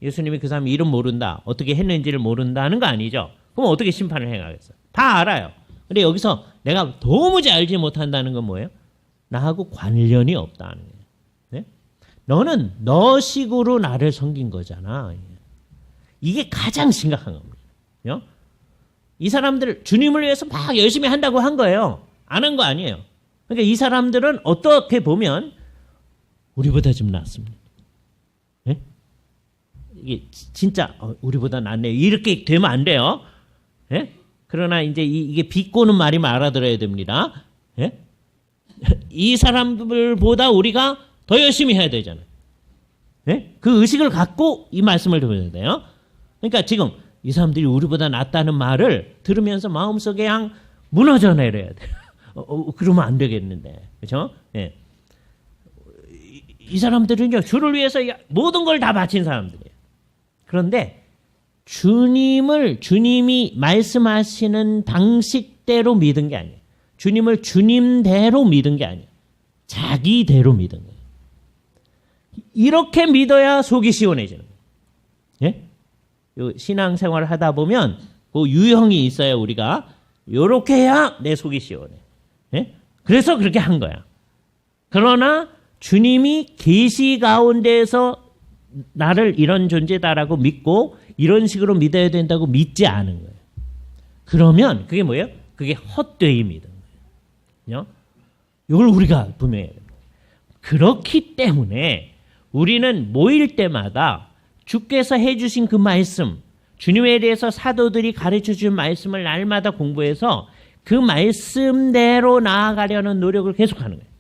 예수님이 그 사람 이름 모른다. 어떻게 했는지를 모른다는 거 아니죠. 그럼 어떻게 심판을 행하겠어요? 다 알아요. 근데 여기서 내가 도무지 알지 못한다는 건 뭐예요? 나하고 관련이 없다는 거예요. 네? 너는 너식으로 나를 섬긴 거잖아. 이게 가장 심각한 겁니다. 이 사람들 주님을 위해서 막 열심히 한다고 한 거예요. 안 한 거 아니에요. 그러니까 이 사람들은 어떻게 보면 우리보다 좀 낫습니다. 네? 이게 진짜 우리보다 낫네요. 이렇게 되면 안 돼요. 네? 그러나 이제 이게 비꼬는 말이면 알아들어야 됩니다. 네? 이 사람들보다 우리가 더 열심히 해야 되잖아요. 네? 그 의식을 갖고 이 말씀을 들어야 돼요. 그러니까 지금 이 사람들이 우리보다 낫다는 말을 들으면서 마음속에 그냥 무너져 내려야 돼요. 그러면 안 되겠는데. 그렇죠? 네. 이 사람들은요. 주를 위해서 모든 걸 다 바친 사람들이에요. 그런데 주님이 말씀하시는 방식대로 믿은 게 아니에요. 주님을 주님대로 믿은 게 아니에요. 자기대로 믿은 거예요. 이렇게 믿어야 속이 시원해지는 거예요. 예? 신앙생활을 하다 보면 그 유형이 있어요. 우리가 이렇게 해야 내 속이 시원해. 예? 그래서 그렇게 한 거야. 그러나 주님이 계시 가운데에서 나를 이런 존재다라고 믿고 이런 식으로 믿어야 된다고 믿지 않은 거예요. 그러면 그게 뭐예요? 그게 헛되이 믿은 거예요. 이걸 우리가 분명해야 됩니다. 그렇기 때문에 우리는 모일 때마다 주께서 해주신 그 말씀, 주님에 대해서 사도들이 가르쳐준 말씀을 날마다 공부해서 그 말씀대로 나아가려는 노력을 계속하는 거예요.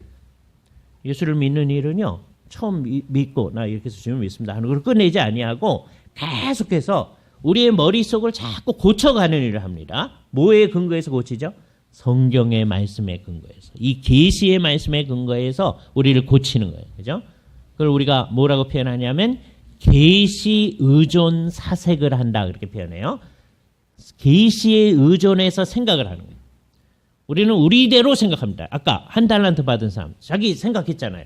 예수를 믿는 일은요. 처음 믿고 나 이렇게 해서 주님을 믿습니다 하는 걸 끝내지 아니하고 계속해서 우리의 머릿속을 자꾸 고쳐가는 일을 합니다. 뭐에 근거해서 고치죠? 성경의 말씀에 근거해서. 이 계시의 말씀에 근거해서 우리를 고치는 거예요. 그죠? 그걸 우리가 뭐라고 표현하냐면 계시 의존 사색을 한다 그렇게 표현해요. 계시에 의존해서 생각을 하는 거예요. 우리는 우리대로 생각합니다. 아까 한 달란트 받은 사람 자기 생각했잖아요.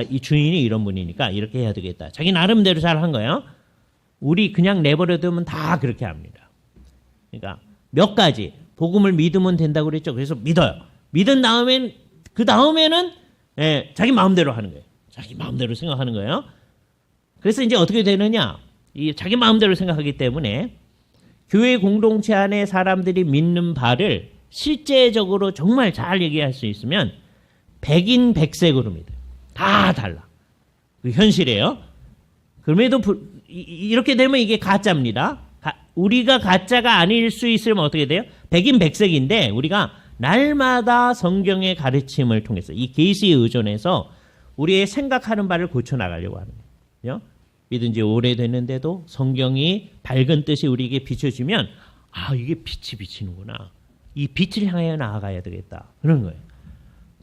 이 주인이 이런 분이니까 이렇게 해야 되겠다. 자기 나름대로 잘 한 거예요. 우리 그냥 내버려 두면 다 그렇게 합니다. 그러니까 몇 가지 복음을 믿으면 된다고 그랬죠. 그래서 믿어요. 믿은 다음엔 그 다음에는 자기 마음대로 하는 거예요. 자기 마음대로 생각하는 거예요. 그래서 이제 어떻게 되느냐? 이 자기 마음대로 생각하기 때문에 교회 공동체 안에 사람들이 믿는 바를 실제적으로 정말 잘 얘기할 수 있으면 백인 백색으로 믿어요. 다 달라. 그 현실이에요. 그럼에도 이렇게 되면 이게 가짜입니다. 우리가 가짜가 아닐 수 있으면 어떻게 돼요? 백인 백색인데 우리가 날마다 성경의 가르침을 통해서 이 계시에 의존해서 우리의 생각하는 바를 고쳐나가려고 하는 거예요. 믿은 지 오래됐는데도 성경이 밝은 뜻이 우리에게 비춰지면 이게 빛이 비치는구나. 이 빛을 향해 나아가야 되겠다. 그런 거예요.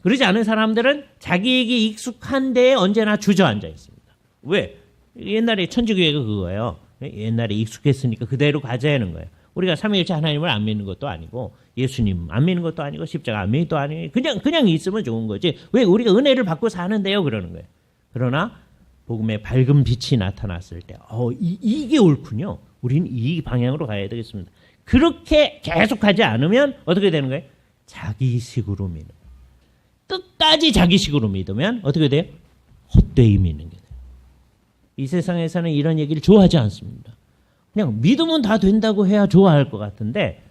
그러지 않은 사람들은 자기에게 익숙한 데에 언제나 주저앉아 있습니다. 왜? 옛날에 천주교회가 그거예요. 옛날에 익숙했으니까 그대로 가져야 하는 거예요. 우리가 삼위일체 하나님을 안 믿는 것도 아니고 예수님 안 믿는 것도 아니고 십자가 안 믿는 것도 아니고 그냥 있으면 좋은 거지. 왜 우리가 은혜를 받고 사는데요? 그러는 거예요. 그러나 복음의 밝은 빛이 나타났을 때 이게 옳군요. 우리는 이 방향으로 가야 되겠습니다. 그렇게 계속하지 않으면 어떻게 되는 거예요? 자기식으로 믿는 거예요. 끝까지 자기식으로 믿으면 어떻게 돼요? 헛되이 믿는 게 돼요. 이 세상에서는 이런 얘기를 좋아하지 않습니다. 그냥 믿으면 다 된다고 해야 좋아할 것 같은데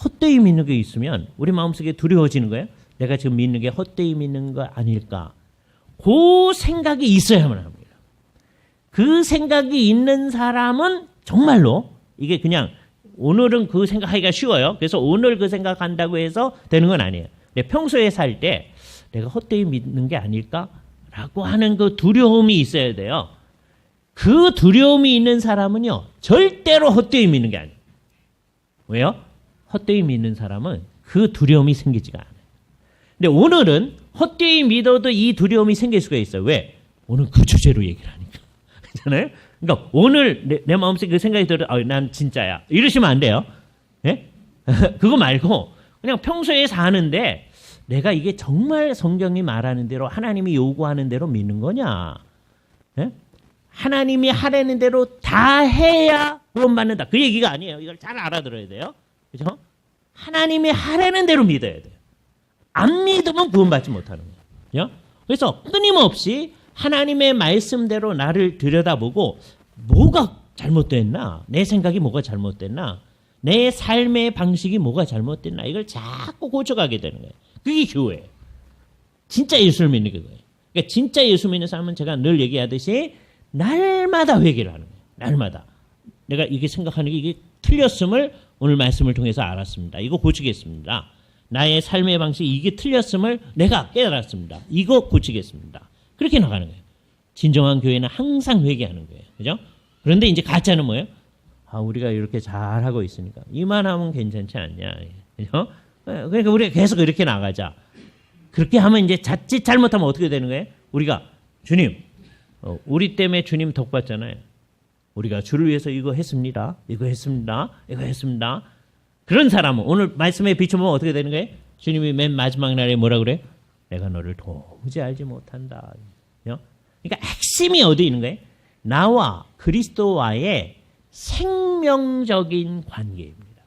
헛되이 믿는 게 있으면 우리 마음속에 두려워지는 거예요. 내가 지금 믿는 게 헛되이 믿는 거 아닐까? 그 생각이 있어야만 합니다. 그 생각이 있는 사람은 정말로 이게 그냥 오늘은 그 생각하기가 쉬워요. 그래서 오늘 그 생각한다고 해서 되는 건 아니에요. 근데 평소에 살 때 내가 헛되이 믿는 게 아닐까라고 하는 그 두려움이 있어야 돼요. 그 두려움이 있는 사람은요. 절대로 헛되이 믿는 게 아니에요. 왜요? 헛되이 믿는 사람은 그 두려움이 생기지가 않아요. 근데 오늘은 헛되이 믿어도 이 두려움이 생길 수가 있어요. 왜? 오늘 그 주제로 얘기를 하니까. 그렇잖아요? 그러니까 오늘 내 마음속에 그 생각이 들어 난 진짜야. 이러시면 안 돼요. 예? 그거 말고 그냥 평소에 사는데 내가 이게 정말 성경이 말하는 대로 하나님이 요구하는 대로 믿는 거냐? 예? 하나님이 하라는 대로 다 해야 구원받는다. 그 얘기가 아니에요. 이걸 잘 알아들어야 돼요. 그렇죠? 하나님이 하라는 대로 믿어야 돼요. 안 믿으면 구원받지 못하는 거예요. 그렇죠? 그래서 끊임없이 하나님의 말씀대로 나를 들여다보고 뭐가 잘못됐나? 내 생각이 뭐가 잘못됐나? 내 삶의 방식이 뭐가 잘못됐나? 이걸 자꾸 고쳐가게 되는 거예요. 그게 교회예요. 진짜 예수를 믿는 게 그거예요. 그러니까 진짜 예수 믿는 사람은 제가 늘 얘기하듯이 날마다 회개를 하는 거예요. 날마다. 내가 이게 생각하는 게 이게 틀렸음을 오늘 말씀을 통해서 알았습니다. 이거 고치겠습니다. 나의 삶의 방식이 이게 틀렸음을 내가 깨달았습니다. 이거 고치겠습니다. 그렇게 나가는 거예요. 진정한 교회는 항상 회개하는 거예요. 그죠? 그런데 이제 가짜는 뭐예요? 우리가 이렇게 잘하고 있으니까 이만하면 괜찮지 않냐. 그죠? 그러니까 우리가 계속 이렇게 나가자. 그렇게 하면 이제 자칫 잘못하면 어떻게 되는 거예요? 우리가 주님, 우리 때문에 주님 덕 받잖아요. 우리가 주를 위해서 이거 했습니다. 이거 했습니다. 이거 했습니다. 그런 사람은 오늘 말씀에 비춰보면 어떻게 되는 거예요? 주님이 맨 마지막 날에 뭐라 그래요? 내가 너를 도무지 알지 못한다. 그러니까 핵심이 어디 있는 거예요? 나와 그리스도와의 생명적인 관계입니다.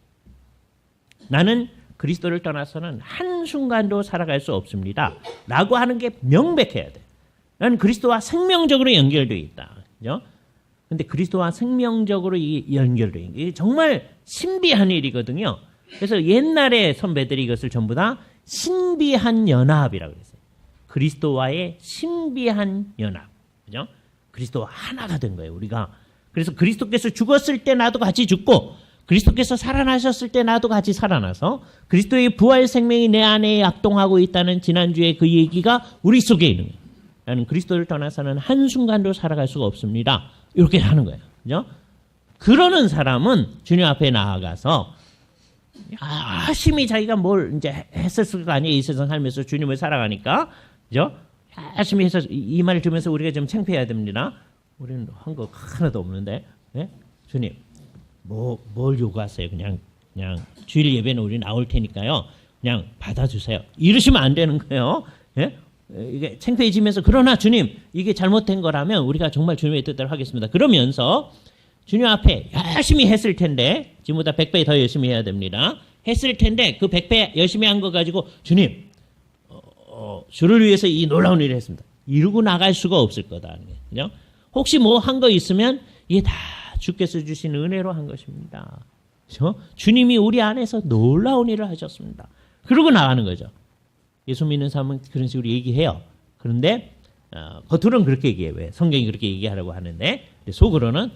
나는 그리스도를 떠나서는 한순간도 살아갈 수 없습니다. 라고 하는 게 명백해야 돼. 나는 그리스도와 생명적으로 연결되어 있다. 그죠? 근데 그리스도와 생명적으로 연결되어 있는 게 정말 신비한 일이거든요. 그래서 옛날에 선배들이 이것을 전부 다 신비한 연합이라고 그랬어요. 그리스도와의 신비한 연합. 그죠? 그리스도와 하나가 된 거예요, 우리가. 그래서 그리스도께서 죽었을 때 나도 같이 죽고 그리스도께서 살아나셨을 때 나도 같이 살아나서 그리스도의 부활 생명이 내 안에 약동하고 있다는 지난주에 그 얘기가 우리 속에 있는 거예요. 나는 그리스도를 떠나서는 한순간도 살아갈 수가 없습니다. 이렇게 하는 거예요. 그죠? 그러는 사람은 주님 앞에 나아가서 열심히 자기가 뭘 이제 했을 거 아니에요. 이 세상 살면서 주님을 사랑하니까. 그죠? 열심히 해서 이 말을 들으면서 우리가 좀 창피해야 됩니다. 우리는 한 거 하나도 없는데. 네? 주님, 뭘 요구하세요? 그냥 주일 예배는 우리 나올 테니까요. 그냥 받아주세요. 이러시면 안 되는 거예요. 예? 이게 창피해지면서 그러나 주님 이게 잘못된 거라면 우리가 정말 주님의 뜻대로 하겠습니다. 그러면서 주님 앞에 열심히 했을 텐데 지금보다 100배 더 열심히 해야 됩니다. 했을 텐데 그 100배 열심히 한 거 가지고 주님 주를 위해서 이 놀라운 일을 했습니다. 이러고 나갈 수가 없을 거다. 그죠? 혹시 뭐 한 거 있으면 이게 다 주께서 주신 은혜로 한 것입니다. 그죠? 주님이 우리 안에서 놀라운 일을 하셨습니다. 그러고 나가는 거죠. 예수 믿는 사람은 그런 식으로 얘기해요. 그런데 겉으로는 그렇게 얘기해요. 왜? 성경이 그렇게 얘기하라고 하는데 속으로는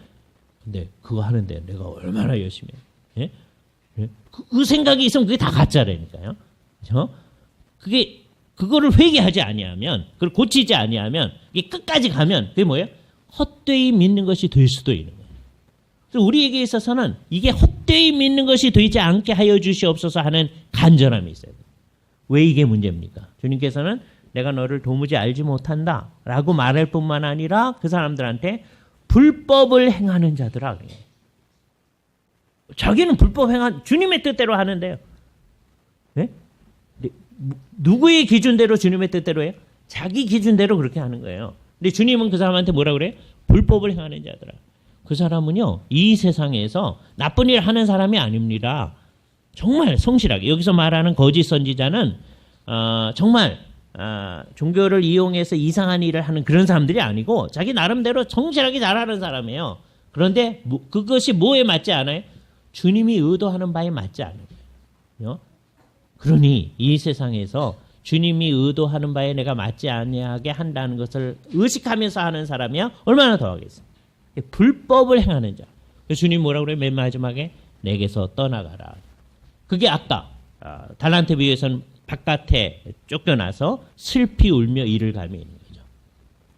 근데 그거 하는데 내가 얼마나 열심히 해. 예? 그 생각이 있으면 그게 다 가짜라니까요. 그렇죠? 그거를 회개하지 아니하면 그걸 고치지 아니하면 이게 끝까지 가면 그게 뭐예요? 헛되이 믿는 것이 될 수도 있는 거예요. 그래서 우리에게 있어서는 이게 헛되이 믿는 것이 되지 않게 하여 주시옵소서 하는 간절함이 있어요. 왜 이게 문제입니까? 주님께서는 내가 너를 도무지 알지 못한다 라고 말할 뿐만 아니라 그 사람들한테 불법을 행하는 자들아. 자기는 불법 주님의 뜻대로 하는데요. 네? 누구의 기준대로 주님의 뜻대로 해요? 자기 기준대로 그렇게 하는 거예요. 근데 주님은 그 사람한테 뭐라 그래요? 불법을 행하는 자들아. 그 사람은요, 이 세상에서 나쁜 일 하는 사람이 아닙니다. 정말 성실하게. 여기서 말하는 거짓 선지자는 정말 종교를 이용해서 이상한 일을 하는 그런 사람들이 아니고 자기 나름대로 성실하게 잘하는 사람이에요. 그런데 그것이 뭐에 맞지 않아요? 주님이 의도하는 바에 맞지 않아요. 그러니 이 세상에서 주님이 의도하는 바에 내가 맞지 아니하게 한다는 것을 의식하면서 하는 사람이야 얼마나 더 하겠어요. 불법을 행하는 자. 주님 뭐라고 그래요? 맨 마지막에 내게서 떠나가라. 그게 아까 달란트 비유에서는 바깥에 쫓겨나서 슬피 울며 이를 갈며 있는 거죠.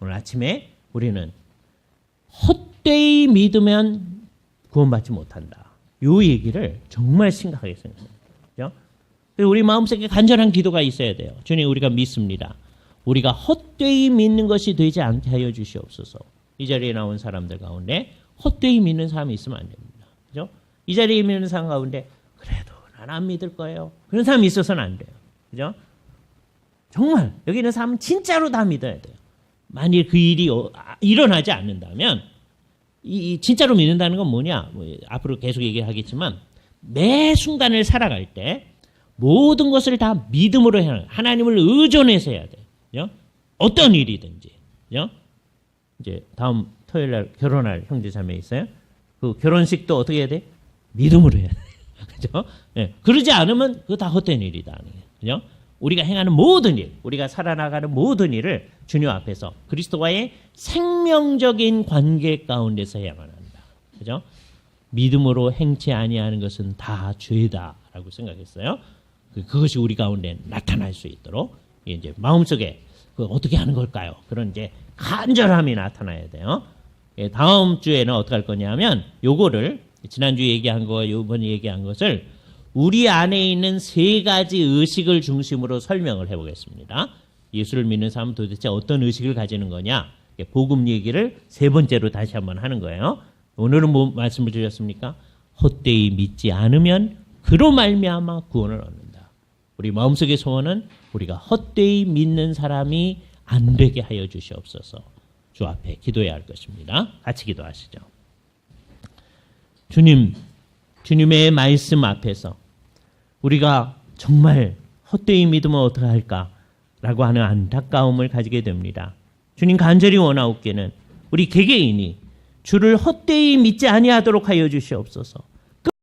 오늘 아침에 우리는 헛되이 믿으면 구원받지 못한다. 이 얘기를 정말 심각하게 생각합니다. 그렇죠? 우리 마음속에 간절한 기도가 있어야 돼요. 주님, 우리가 믿습니다. 우리가 헛되이 믿는 것이 되지 않게 하여 주시옵소서. 이 자리에 나온 사람들 가운데 헛되이 믿는 사람이 있으면 안 됩니다. 그죠? 이 자리에 믿는 사람 가운데 그래도 난 안 믿을 거예요. 그런 사람이 있어서는 안 돼요. 그죠? 정말 여기 있는 사람은 진짜로 다 믿어야 돼요. 만일 그 일이 일어나지 않는다면 이 진짜로 믿는다는 건 뭐냐? 앞으로 계속 얘기하겠지만 매 순간을 살아갈 때 모든 것을 다 믿음으로 해야 하나님을 의존해서 해야 돼요. 그죠? 어떤 일이든지. 그죠? 이제 다음 토요일 날 결혼할 형제 자매 있어요. 그 결혼식도 어떻게 해야 돼? 믿음으로 해야 돼. 그죠? 네. 그러지 않으면 그거 다 헛된 일이다. 그죠? 우리가 행하는 모든 일, 우리가 살아나가는 모든 일을 주님 앞에서 그리스도와의 생명적인 관계 가운데서 해야만 한다. 그죠? 믿음으로 행치 아니하는 것은 다 죄다라고 생각했어요. 그것이 우리 가운데 나타날 수 있도록 이제 마음속에 어떻게 하는 걸까요? 그런 이제 간절함이 나타나야 돼요. 다음 주에는 어떻게 할 거냐면 요거를 지난주에 얘기한 거와 이번에 얘기한 것을 우리 안에 있는 세 가지 의식을 중심으로 설명을 해보겠습니다. 예수를 믿는 사람은 도대체 어떤 의식을 가지는 거냐? 복음 얘기를 세 번째로 다시 한번 하는 거예요. 오늘은 뭐 말씀을 드렸습니까? 헛되이 믿지 않으면 그로 말미암아 구원을 얻는다. 우리 마음속의 소원은 우리가 헛되이 믿는 사람이 안 되게 하여 주시옵소서. 주 앞에 기도해야 할 것입니다. 같이 기도하시죠. 주님, 주님의 말씀 앞에서 우리가 정말 헛되이 믿으면 어떻게 할까라고 하는 안타까움을 가지게 됩니다. 주님 간절히 원하옵기는 우리 개개인이 주를 헛되이 믿지 아니하도록 하여 주시옵소서.